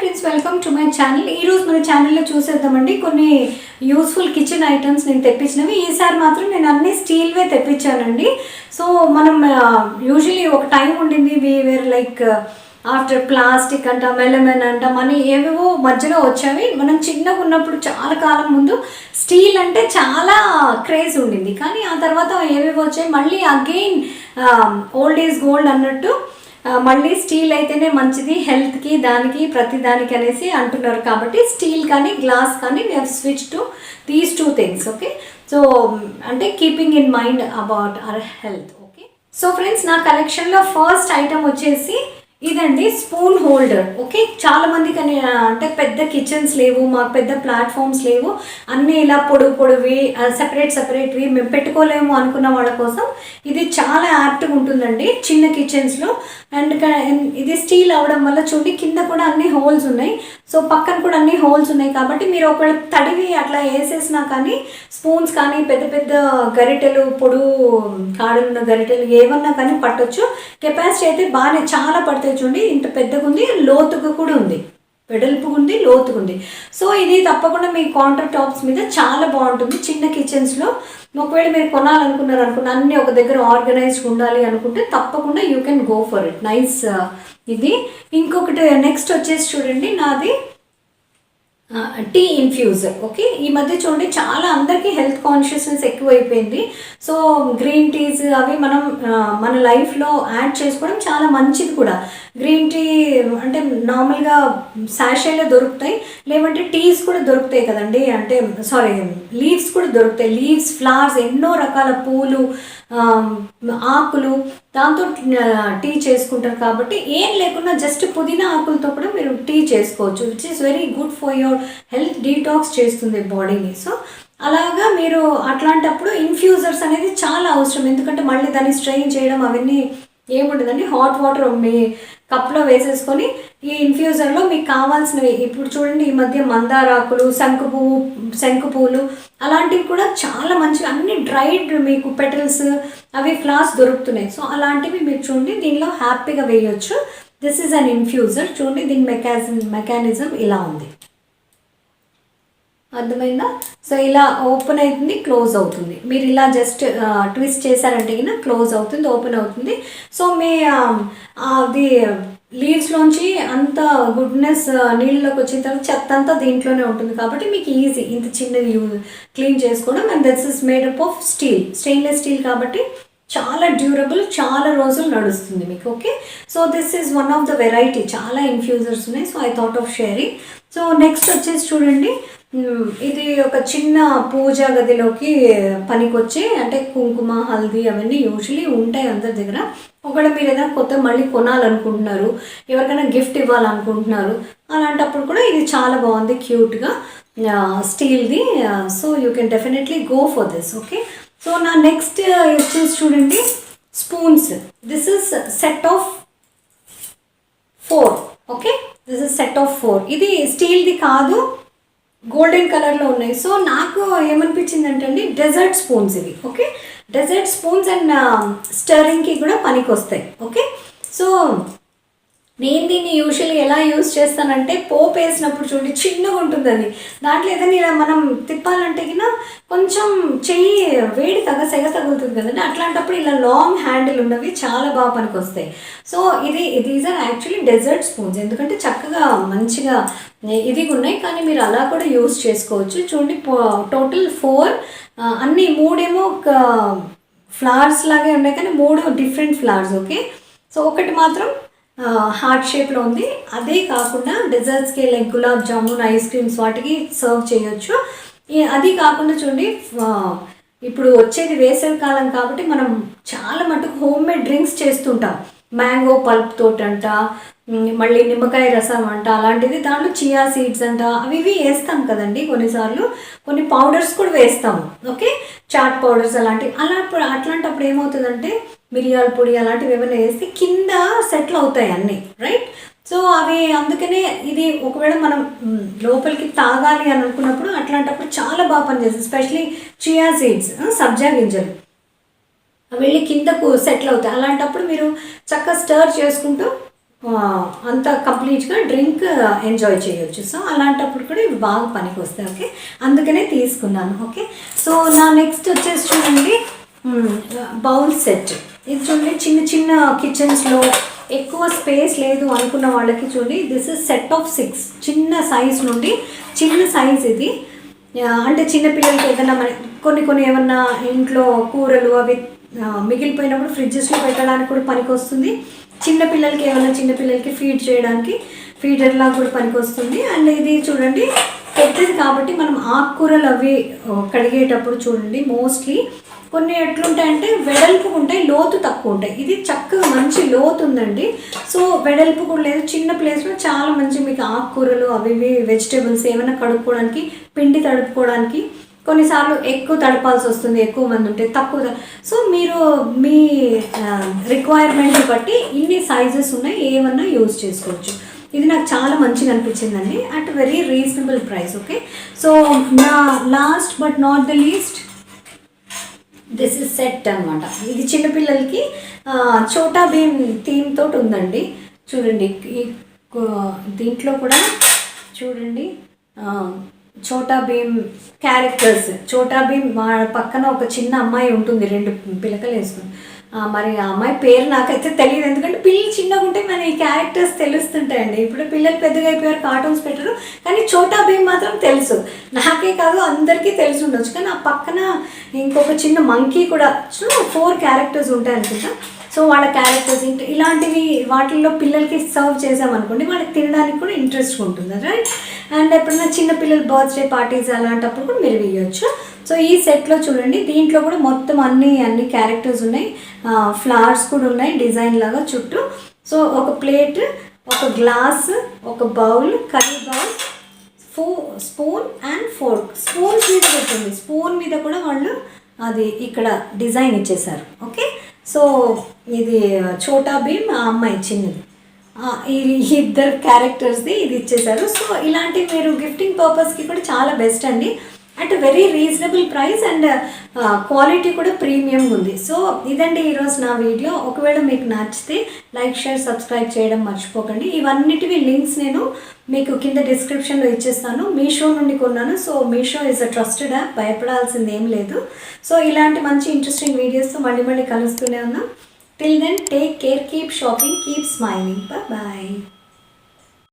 Friends, welcome to my channel. ఈరోజు మన ఛానల్లో చూసేద్దామండి కొన్ని యూస్ఫుల్ కిచెన్ ఐటమ్స్ నేను తెప్పించినవి. ఈసారి మాత్రం నేను అన్ని స్టీల్వే తెప్పించానండి. సో మనం యూజువలీ ఒక టైం ఉండింది, we were like after plastic అంట, మెలమెన్ అంట, మనీ ఏవేవో మధ్యలో వచ్చావి. మనం చిన్నగా ఉన్నప్పుడు చాలా కాలం ముందు స్టీల్ అంటే చాలా క్రేజ్ ఉండింది. కానీ ఆ తర్వాత ఏవేవో వచ్చాయి. మళ్ళీ అగైన్ ఓల్డ్ ఈజ్ గోల్డ్ అన్నట్టు మళ్ళీ స్టీల్ అయితేనే మంచిది హెల్త్కి, దానికి ప్రతి దానికి అనేసి అంటున్నారు. కాబట్టి స్టీల్ కానీ గ్లాస్ కానీ we have switch to these two things. Okay, so అంటే keeping in mind about our health. Okay, so friends, నా కలెక్షన్లో ఫస్ట్ ఐటమ్ వచ్చేసి ఇదండి, స్పూన్ హోల్డర్. ఓకే, చాలా మందికి అంటే పెద్ద కిచెన్స్ లేవు, మాకు పెద్ద ప్లాట్ఫామ్స్ లేవు, అన్నీ ఇలా పొడవువి సెపరేట్వి మేము పెట్టుకోలేము అనుకున్న వాళ్ళ కోసం ఇది చాలా యాప్ట్గా ఉంటుందండి చిన్న కిచెన్స్లో. అండ్ ఇది స్టీల్ అవడం వల్ల చూడండి కింద కూడా అన్ని హోల్స్ ఉన్నాయి, సో పక్కన కూడా అన్ని హోల్స్ ఉన్నాయి. కాబట్టి మీరు ఒకవేళ తడివి అట్లా వేసేసినా కానీ స్పూన్స్ కానీ పెద్ద పెద్ద గరిటెలు, పొడుగు కాడలున్న గరిటెలు ఏమన్నా కానీ పట్టొచ్చు. కెపాసిటీ అయితే బాగానే చాలా పడుతుంది. చూడండి ఇంత పెద్దగా ఉంది, లోతుగా కూడా ఉంది, వెడల్పుగా ఉంది, లోతుగా ఉంది. సో ఇది తప్పకుండా మీ కౌంటర్ టాప్స్ మీద చాలా బాగుంటుంది చిన్న కిచెన్స్లో. ఒకవేళ మీరు కొనాలనుకున్నారు అన్ని ఒక దగ్గర ఆర్గనైజ్డ్ ఉండాలి అనుకుంటే తప్పకుండా you can go for it. Nice ఇది. ఇంకొకటి నెక్స్ట్ వచ్చేసి చూడండి, నాది టీ ఇన్ఫ్యూజర్. ఓకే, ఈ మధ్య చూడండి చాలా అందరికీ హెల్త్ కాన్షియస్నెస్ ఎక్కువైపోయింది. సో గ్రీన్ టీస్ అవి మనం మన లైఫ్లో యాడ్ చేసుకోవడం చాలా మంచిది కూడా. గ్రీన్ టీ అంటే నార్మల్గా శాషేలో దొరుకుతాయి, లేవంటే టీస్ కూడా దొరుకుతాయి కదండి, అంటే సారీ లీవ్స్ కూడా దొరుకుతాయి. లీవ్స్, ఫ్లవర్స్, ఎన్నో రకాల పూలు, ఆకులు, దాంతో టీ చేసుకుంటారు. కాబట్టి ఏం లేకుండా జస్ట్ పుదీనా ఆకులతో కూడా మీరు టీ చేసుకోవచ్చు, which is very good for your health. Detox చేస్తుంది బాడీని. సో అలాగా మీరు అట్లాంటప్పుడు ఇన్ఫ్యూజర్స్ అనేది చాలా అవసరం. ఎందుకంటే మళ్ళీ దాన్ని స్ట్రెయిన్ చేయడం అవన్నీ ఏముండదండి. హాట్ వాటర్ మీ కప్లో వేసేసుకొని ఈ ఇన్ఫ్యూజర్లో మీకు కావాల్సినవి, ఇప్పుడు చూడండి ఈ మధ్య మందారాకులు, శంకు పువ్వులు అలాంటివి కూడా చాలా మంచిగా అన్ని డ్రైడ్ మీకు పెటల్స్ అవి ఫ్లవర్స్ దొరుకుతున్నాయి. సో అలాంటివి మీరు చూడండి దీనిలో హ్యాపీగా వేయొచ్చు. This is an infuser. చూడండి దీని మెకానిజం ఇలా ఉంది, అర్థమైందా? సో ఇలా ఓపెన్ అవుతుంది, క్లోజ్ అవుతుంది. మీరు ఇలా జస్ట్ ట్విస్ట్ చేశారంటే కన్నా క్లోజ్ అవుతుంది, ఓపెన్ అవుతుంది. సో మీ అది లీవ్స్లోంచి అంత గుడ్నెస్ నీళ్ళలోకి వచ్చిన తర్వాత చెత్త అంతా దీంట్లోనే ఉంటుంది. కాబట్టి మీకు ఈజీ ఇంత చిన్నది క్లీన్ చేసుకోవడం. And this is made up of steel, stainless steel కాబట్టి చాలా డ్యూరబుల్, చాలా రోజులు నడుస్తుంది మీకు. Okay, so this is one of the variety. చాలా ఇన్ఫ్యూజర్స్ ఉన్నాయి. So I thought of sharing. So next వచ్చేసి చూడండి, ఇది ఒక చిన్న పూజా గదిలోకి పనికొచ్చే, అంటే కుంకుమ, హల్దీ అవన్నీ యూజువలీ ఉంటాయి అందరి దగ్గర. ఒకవేళ మీరు ఏదైనా కొత్త మళ్ళీ కొనాలనుకుంటున్నారు, ఎవరికైనా గిఫ్ట్ ఇవ్వాలనుకుంటున్నారు, అలాంటప్పుడు కూడా ఇది చాలా బాగుంది, క్యూట్గా స్టీల్ది. So you can definitely go for this. Okay, so నా నెక్స్ట్ వచ్చేసి చూడండి spoons. This is set of 4. Okay, this is set of 4. ఇది స్టీల్ది కాదు, గోల్డెన్ కలర్లో ఉన్నాయి. సో నాకు ఏమనిపించింది అంటే అండి, డెజర్ట్ స్పూన్స్ ఇవి. ఓకే, డెజర్ట్ స్పూన్స్ అండ్ స్టరింగ్కి కూడా పనికి వస్తాయి. ఓకే, సో నేను దీన్ని యూజువల్లీ ఎలా యూజ్ చేస్తానంటే, పోపు వేసినప్పుడు చూడండి చిన్నగా ఉంటుంది అది, దాంట్లో ఏదైనా ఇలా మనం తిప్పాలంటే కినా కొంచెం చెయ్యి వేడి సెగ తగులుతుంది కదండి. అట్లాంటప్పుడు ఇలా లాంగ్ హ్యాండిల్ ఉన్నవి చాలా బాగా పనికి వస్తాయి. So these are actually dessert spoons, ఎందుకంటే చక్కగా మంచిగా ఇది ఉన్నాయి. కానీ మీరు అలా కూడా యూజ్ చేసుకోవచ్చు. చూడండి టోటల్ 4, అన్నీ 3 ఏమో ఫ్లవర్స్ లాగే ఉన్నాయి, కానీ 3 డిఫరెంట్ ఫ్లవర్స్. ఓకే, సో ఒకటి మాత్రం హార్ట్ షేప్లో ఉంది. అదే కాకుండా డెజర్ట్స్కి like gulab jamun, ice creams వాటికి సర్వ్ చేయొచ్చు. అది కాకుండా చూడండి, ఇప్పుడు వచ్చేది వేసవి కాలం కాబట్టి మనం చాలా మటుకు హోమ్ మేడ్ డ్రింక్స్ చేస్తుంటాం. మ్యాంగో పల్ప్ తోటంట, మళ్ళీ నిమ్మకాయ రసం అంట, అలాంటిది. దాంట్లో చియా సీడ్స్ అంట, అవి వేస్తాం కదండి. కొన్నిసార్లు కొన్ని పౌడర్స్ కూడా వేస్తాము. ఓకే, చాట్ పౌడర్స్ అలాంటివి. అట్లాంటప్పుడు ఏమవుతుందంటే మిరియాల పొడి అలాంటివి ఏమైనా వేస్తే కింద సెటిల్ అవుతాయి అన్నీ, రైట్? సో అవి అందుకనే ఇది ఒకవేళ మనం లోపలికి తాగాలి అని అనుకున్నప్పుడు అట్లాంటప్పుడు చాలా బాగా పనిచేస్తుంది. ఎస్పెషలీ చియా సీడ్స్, సబ్జా గింజలు వెళ్ళి కిందకు సెటిల్ అవుతాయి. అలాంటప్పుడు మీరు చక్కగా స్టర్ చేసుకుంటూ అంత కంప్లీట్గా డ్రింక్ ఎంజాయ్ చేయొచ్చు. సో అలాంటప్పుడు కూడా ఇవి బాగా పనికి వస్తాయి. ఓకే, అందుకనే తీసుకున్నాను. ఓకే, సో నా నెక్స్ట్ వచ్చేసి చూడండి బౌల్ సెట్. ఇది చూడండి చిన్న చిన్న కిచెన్స్లో ఎక్కువ స్పేస్ లేదు అనుకున్న వాళ్ళకి చూడండి, దిస్ ఇస్ సెట్ ఆఫ్ 6 చిన్న సైజ్ నుండి చిన్న సైజ్ ఇది. అంటే చిన్నపిల్లలకి ఏదైనా కొన్ని ఏమన్నా ఇంట్లో కూరలు అవి మిగిలిపోయినప్పుడు ఫ్రిడ్జెస్లో పెట్టడానికి కూడా పనికి వస్తుంది. చిన్నపిల్లలకి ఏమైనా చిన్నపిల్లలకి ఫీడ్ చేయడానికి ఫీడర్లా కూడా పనికి వస్తుంది. అండ్ ఇది చూడండి పెద్దది కాబట్టి మనం ఆకుకూరలు అవి కడిగేటప్పుడు చూడండి మోస్ట్లీ కొన్ని ఎట్లుంటాయంటే వెడల్పు ఉంటాయి, లోతు తక్కువ ఉంటాయి. ఇది చక్కగా మంచి లోతు ఉందండి. సో వెడల్పు కూడా లేదు, చిన్న ప్లేస్లో చాలా మంచి మీకు ఆకుకూరలు అవి వెజిటేబుల్స్ ఏమైనా కడుక్కోవడానికి, పిండి తడుపుకోవడానికి. కొన్నిసార్లు ఎక్కువ తడపాల్సి వస్తుంది, ఎక్కువ మంది ఉంటే తక్కువ. సో మీరు మీ రిక్వైర్మెంట్ బట్టి ఇన్ని సైజెస్ ఉన్నాయి, ఏమన్నా యూజ్ చేసుకోవచ్చు. ఇది నాకు చాలా మంచిగా అనిపించిందండి at very reasonable price. Okay, so నా last but not the least this is set అనమాట. ఇది చిన్నపిల్లలకి చోటా భీమ్ థీమ్ తోటి ఉందండి. చూడండి దీంట్లో కూడా చూడండి చోటా భీమ్ క్యారెక్టర్స్. చోటా భీమ్ పక్కన ఒక చిన్న అమ్మాయి ఉంటుంది, 2 పిలకలు వేసుకుని. మరి ఆ అమ్మాయి పేరు నాకైతే తెలియదు, ఎందుకంటే పిల్లలు చిన్నగా ఉంటే మన ఈ క్యారెక్టర్స్ తెలుస్తుంటాయండి. ఇప్పుడు పిల్లలు పెద్దగా అయిపోయారు, కార్టూన్స్ పెట్టరు, కానీ చోటా భీమ్ మాత్రం తెలుసు. నాకే కాదు అందరికీ తెలిసి ఉండొచ్చు. కానీ ఆ పక్కన ఇంకొక చిన్న మంకీ కూడా 4 క్యారెక్టర్స్ ఉంటాయి అనుకుంటా. సో వాళ్ళ క్యారెక్టర్స్ ఇలాంటివి వాటిల్లో పిల్లలకి సర్వ్ చేసామనుకోండి, వాళ్ళకి తినడానికి కూడా ఇంట్రెస్ట్ ఉంటుంది, రైట్. అండ్ ఎప్పుడైనా చిన్నపిల్లల బర్త్డే పార్టీస్ అలాంటప్పుడు కూడా మీరు వేయచ్చు. సో ఈ సెట్లో చూడండి దీంట్లో కూడా మొత్తం అన్ని క్యారెక్టర్స్ ఉన్నాయి, ఫ్లవర్స్ కూడా ఉన్నాయి డిజైన్ లాగా చుట్టూ. సో ఒక ప్లేట్, ఒక గ్లాస్, ఒక bowl, curry bowl, spoon and fork. Spoons మీద పెట్టండి, స్పూన్ మీద కూడా వాళ్ళు అది ఇక్కడ డిజైన్ ఇచ్చేసారు. ఓకే, సో ఇది చోటా భీమ్, ఆ అమ్మాయి చిన్నది, ఈ 2 క్యారెక్టర్స్ది ఇది ఇచ్చేసారు. సో ఇలాంటివి మీరు గిఫ్టింగ్ పర్పస్కి కూడా చాలా బెస్ట్ అండి, at very reasonable price. And quality కూడా ప్రీమియం ఉంది. సో ఇదండి ఈరోజు నా వీడియో. ఒకవేళ మీకు నచ్చితే లైక్, షేర్, సబ్స్క్రైబ్ చేయడం మర్చిపోకండి. ఇవన్నిటివి లింక్స్ నేను మీకు కింద డిస్క్రిప్షన్లో ఇచ్చేస్తాను. మీషో నుండి కొన్నాను. So Meesho is a trusted app, భయపడాల్సింది ఏం లేదు. సో ఇలాంటి మంచి ఇంట్రెస్టింగ్ వీడియోస్తో మళ్ళీ కలుస్తూనే ఉన్నాం. Till then take care, keep shopping, keep smiling, bye.